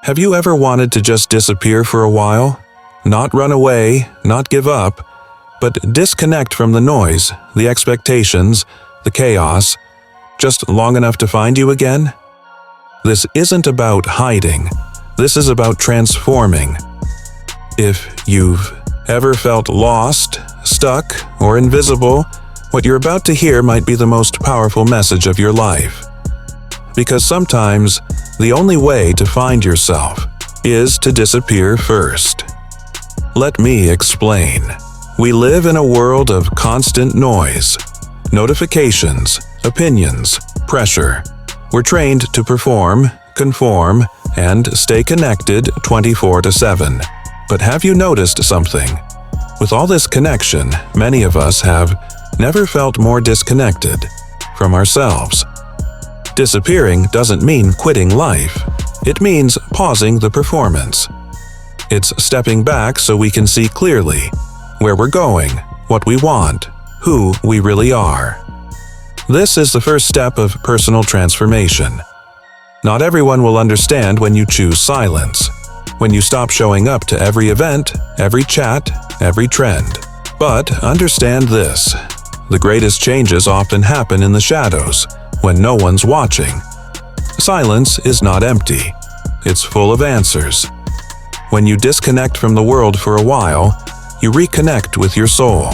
Have you ever wanted to just disappear for a while? Not run away, not give up, but disconnect from the noise, the expectations, the chaos, just long enough to find you again? This isn't about hiding. This is about transforming. If you've ever felt lost, stuck, or invisible, what you're about to hear might be the most powerful message of your life. Because sometimes, the only way to find yourself is to disappear first. Let me explain. We live in a world of constant noise, notifications, opinions, pressure. We're trained to perform, conform, and stay connected 24/7. But have you noticed something? With all this connection, many of us have never felt more disconnected from ourselves. Disappearing doesn't mean quitting life. It means pausing the performance. It's stepping back so we can see clearly where we're going, what we want, who we really are. This is the first step of personal transformation. Not everyone will understand when you choose silence, when you stop showing up to every event, every chat, every trend. But understand this: the greatest changes often happen in the shadows, when no one's watching. Silence is not empty. It's full of answers. When you disconnect from the world for a while, you reconnect with your soul.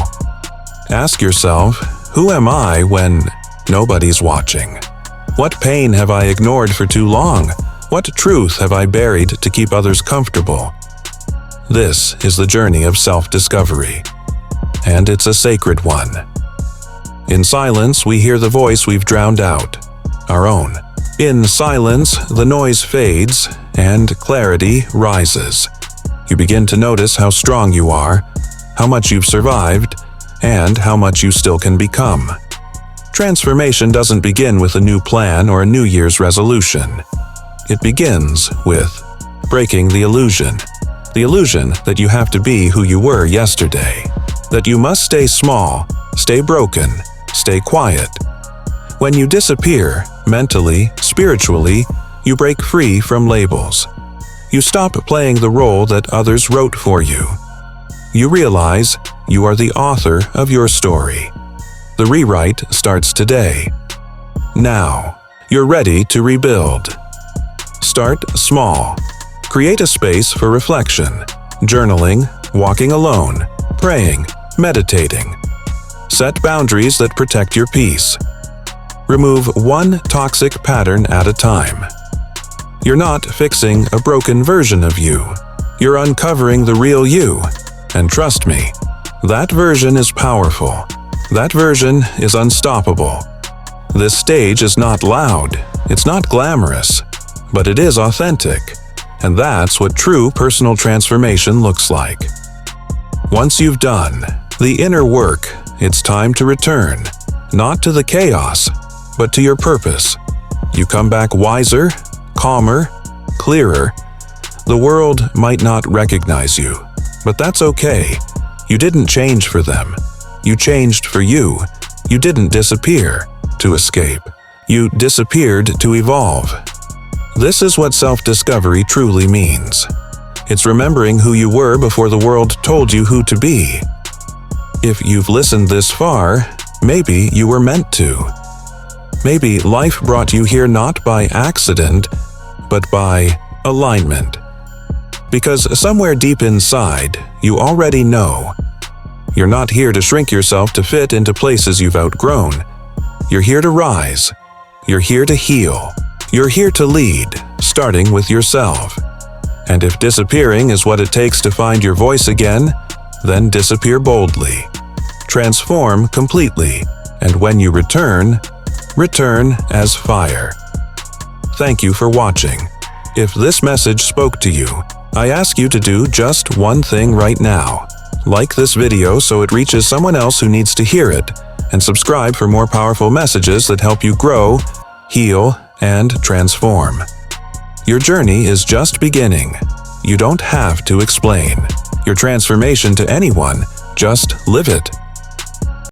Ask yourself, who am I when nobody's watching? What pain have I ignored for too long? What truth have I buried to keep others comfortable? This is the journey of self-discovery, and it's a sacred one. In silence, we hear the voice we've drowned out, our own. In silence, the noise fades and clarity rises. You begin to notice how strong you are, how much you've survived, and how much you still can become. Transformation doesn't begin with a new plan or a New Year's resolution. It begins with breaking the illusion that you have to be who you were yesterday, that you must stay small, stay broken, stay quiet. When you disappear, mentally, spiritually, you break free from labels. You stop playing the role that others wrote for you. You realize you are the author of your story. The rewrite starts today. Now, you're ready to rebuild. Start small. Create a space for reflection, journaling, walking alone, praying, meditating. Set boundaries that protect your peace. Remove one toxic pattern at a time. You're not fixing a broken version of you. You're uncovering the real you. And trust me, that version is powerful. That version is unstoppable. This stage is not loud. It's not glamorous. But it is authentic. And that's what true personal transformation looks like. Once you've done the inner work, it's time to return, not to the chaos, but to your purpose. You come back wiser, calmer, clearer. The world might not recognize you, but that's okay. You didn't change for them. You changed for you. You didn't disappear to escape. You disappeared to evolve. This is what self-discovery truly means. It's remembering who you were before the world told you who to be. If you've listened this far, maybe you were meant to. Maybe life brought you here not by accident, but by alignment. Because somewhere deep inside, you already know. You're not here to shrink yourself to fit into places you've outgrown. You're here to rise. You're here to heal. You're here to lead, starting with yourself. And if disappearing is what it takes to find your voice again, then disappear boldly. Transform completely, and when you return, return as fire. Thank you for watching. If this message spoke to you, I ask you to do just one thing right now. Like this video so it reaches someone else who needs to hear it, and subscribe for more powerful messages that help you grow, heal, and transform. Your journey is just beginning. You don't have to explain your transformation to anyone, just live it.